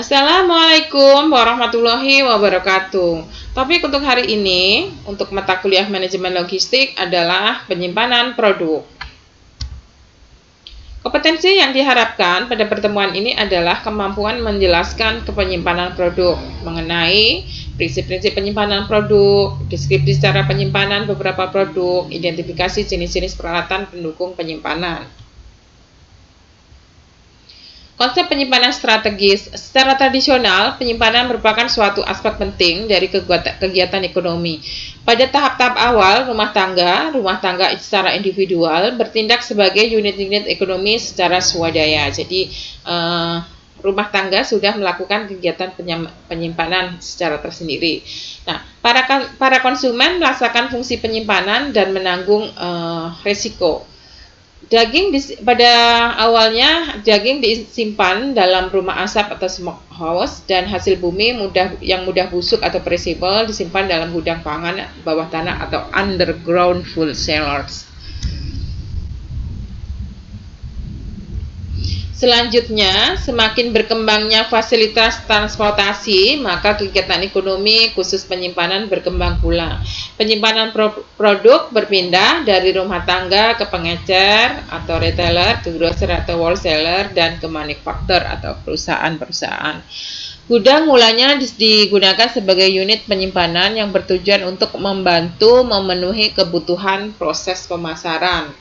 Assalamualaikum warahmatullahi wabarakatuh. Topik untuk hari ini, untuk mata kuliah manajemen logistik adalah penyimpanan produk. Kompetensi yang diharapkan pada pertemuan ini adalah kemampuan menjelaskan penyimpanan produk, mengenai prinsip-prinsip penyimpanan produk, deskripsi cara penyimpanan beberapa produk, identifikasi jenis-jenis peralatan pendukung penyimpanan. Konsep penyimpanan strategis. Secara tradisional, penyimpanan merupakan suatu aspek penting dari kegiatan ekonomi. Pada tahap-tahap awal, rumah tangga secara individual bertindak sebagai unit-unit ekonomi secara swadaya. Jadi, rumah tangga sudah melakukan kegiatan penyimpanan secara tersendiri. Nah, para konsumen melaksanakan fungsi penyimpanan dan menanggung resiko. Pada awalnya daging disimpan dalam rumah asap atau smokehouse, dan hasil bumi yang mudah busuk atau perishable disimpan dalam gudang pangan bawah tanah atau underground food cellars. Selanjutnya, semakin berkembangnya fasilitas transportasi, maka kegiatan ekonomi khusus penyimpanan berkembang pula. Penyimpanan produk berpindah dari rumah tangga ke pengecer atau retailer, ke grocer atau wholesaler, dan ke manufaktur atau perusahaan-perusahaan. Gudang mulanya digunakan sebagai unit penyimpanan yang bertujuan untuk membantu memenuhi kebutuhan proses pemasaran.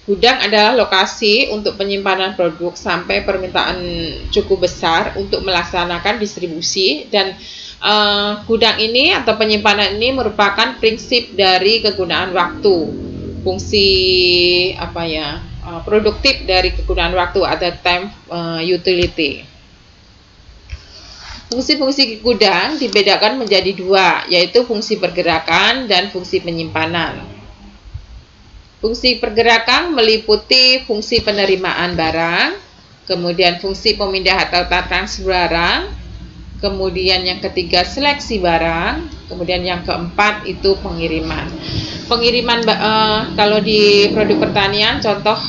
Gudang adalah lokasi untuk penyimpanan produk sampai permintaan cukup besar untuk melaksanakan distribusi, dan gudang ini atau penyimpanan ini merupakan prinsip dari kegunaan waktu, fungsi produktif dari kegunaan waktu atau time utility. Fungsi-fungsi gudang dibedakan menjadi dua, yaitu fungsi pergerakan dan fungsi penyimpanan. Fungsi pergerakan meliputi fungsi penerimaan barang, kemudian fungsi pemindah atau transfer barang, kemudian yang ketiga seleksi barang, kemudian yang keempat itu pengiriman. Kalau di produk pertanian, contoh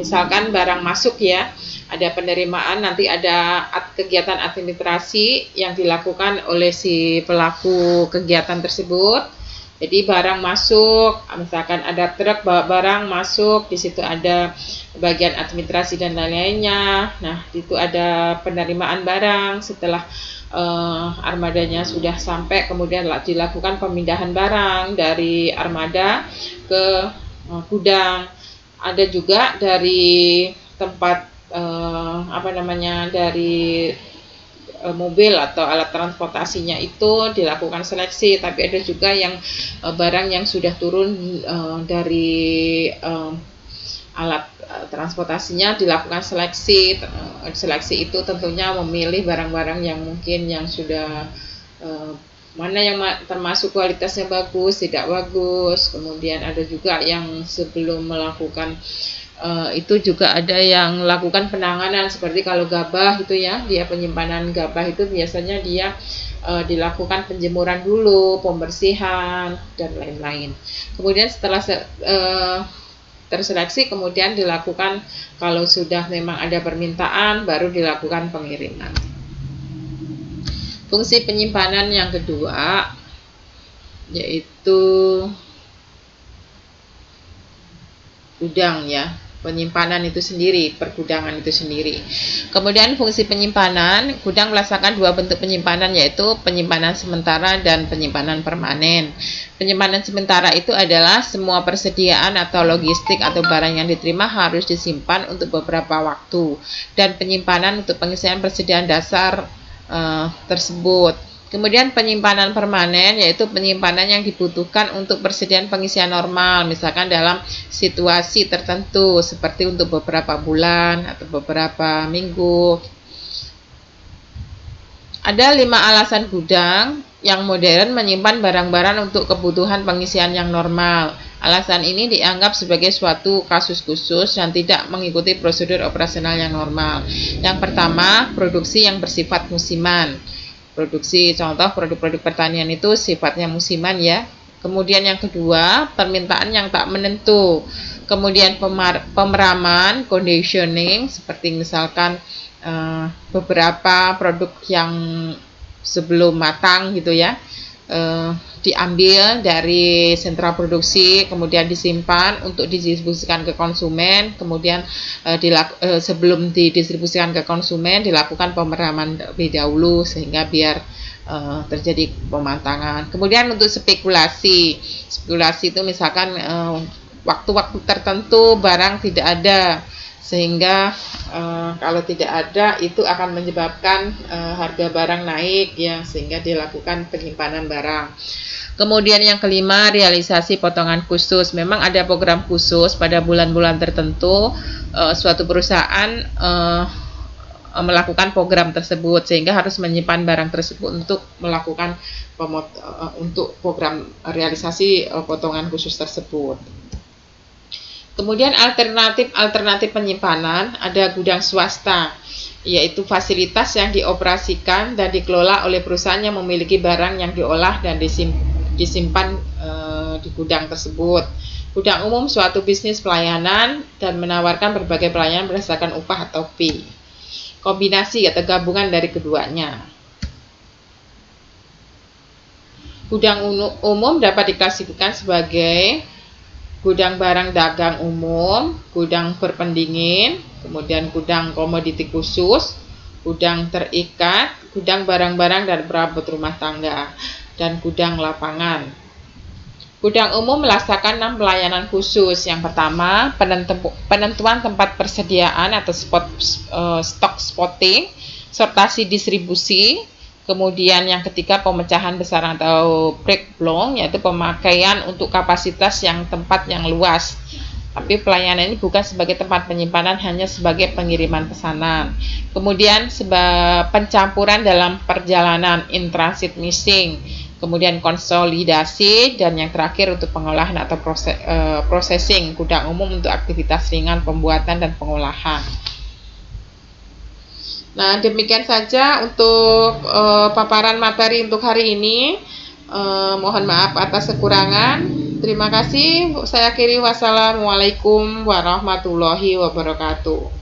misalkan barang masuk ya, ada penerimaan, nanti ada kegiatan administrasi yang dilakukan oleh si pelaku kegiatan tersebut. Jadi barang masuk, misalkan ada truk bawa barang masuk, di situ ada bagian administrasi dan lain-lainnya. Nah, itu ada penerimaan barang. Setelah armadanya sudah sampai, kemudian dilakukan pemindahan barang dari armada ke gudang. Ada juga dari tempat dari mobil atau alat transportasinya itu dilakukan seleksi, tapi ada juga yang barang yang sudah turun dari alat transportasinya dilakukan seleksi. Seleksi itu tentunya memilih barang-barang yang mungkin yang sudah mana yang termasuk kualitasnya bagus, tidak bagus. Kemudian ada juga yang sebelum melakukan itu juga ada yang lakukan penanganan, seperti kalau gabah itu ya, dia penyimpanan gabah itu biasanya dia dilakukan penjemuran dulu, pembersihan dan lain-lain. Kemudian setelah terseleksi, kemudian dilakukan, kalau sudah memang ada permintaan, baru dilakukan pengiriman. Fungsi penyimpanan yang kedua yaitu gudang ya, penyimpanan itu sendiri, pergudangan itu sendiri. Kemudian fungsi penyimpanan, gudang melaksanakan dua bentuk penyimpanan, yaitu penyimpanan sementara dan penyimpanan permanen. Penyimpanan sementara itu adalah semua persediaan atau logistik atau barang yang diterima harus disimpan untuk beberapa waktu, dan penyimpanan untuk pengisian persediaan dasar tersebut. Kemudian penyimpanan permanen yaitu penyimpanan yang dibutuhkan untuk persediaan pengisian normal, misalkan dalam situasi tertentu seperti untuk beberapa bulan atau beberapa minggu. Ada 5 alasan gudang yang modern menyimpan barang-barang untuk kebutuhan pengisian yang normal. Alasan ini dianggap sebagai suatu kasus khusus yang tidak mengikuti prosedur operasional yang normal. Yang pertama, produksi yang bersifat musiman. Produksi, contoh produk-produk pertanian itu sifatnya musiman ya. Kemudian yang kedua, permintaan yang tak menentu. Kemudian pemeraman, conditioning, seperti misalkan beberapa produk yang sebelum matang gitu ya, diambil dari sentra produksi, kemudian disimpan untuk didistribusikan ke konsumen, kemudian sebelum didistribusikan ke konsumen dilakukan pemeraman lebih dahulu sehingga biar terjadi pematangan. Kemudian untuk spekulasi itu misalkan waktu-waktu tertentu barang tidak ada, sehingga kalau tidak ada itu akan menyebabkan harga barang naik ya, sehingga dilakukan penyimpanan barang. Kemudian yang kelima, realisasi potongan khusus. Memang ada program khusus pada bulan-bulan tertentu suatu perusahaan melakukan program tersebut, sehingga harus menyimpan barang tersebut untuk melakukan untuk program realisasi potongan khusus tersebut. Kemudian alternatif penyimpanan, ada gudang swasta, yaitu fasilitas yang dioperasikan dan dikelola oleh perusahaan yang memiliki barang yang diolah dan disimpan di gudang tersebut. Gudang umum suatu bisnis pelayanan dan menawarkan berbagai pelayanan berdasarkan upah atau fee. Kombinasi atau gabungan dari keduanya. Gudang umum dapat diklasifikasikan sebagai gudang barang dagang umum, gudang berpendingin, kemudian gudang komoditi khusus, gudang terikat, gudang barang-barang dan perabot rumah tangga, dan gudang lapangan. Gudang umum melaksanakan 6 pelayanan khusus. Yang pertama, penentuan tempat persediaan atau stock spotting, sortasi distribusi. Kemudian yang ketiga, pemecahan besaran atau breakdown, yaitu pemakaian untuk kapasitas tempat yang luas. Tapi pelayanan ini bukan sebagai tempat penyimpanan, hanya sebagai pengiriman pesanan. Kemudian pencampuran dalam perjalanan, in transit missing. Kemudian konsolidasi, dan yang terakhir untuk pengolahan atau processing, gudang umum untuk aktivitas ringan pembuatan dan pengolahan. Nah, demikian saja untuk paparan materi untuk hari ini. Mohon maaf atas kekurangan. Terima kasih. Saya akhiri. Wassalamualaikum warahmatullahi wabarakatuh.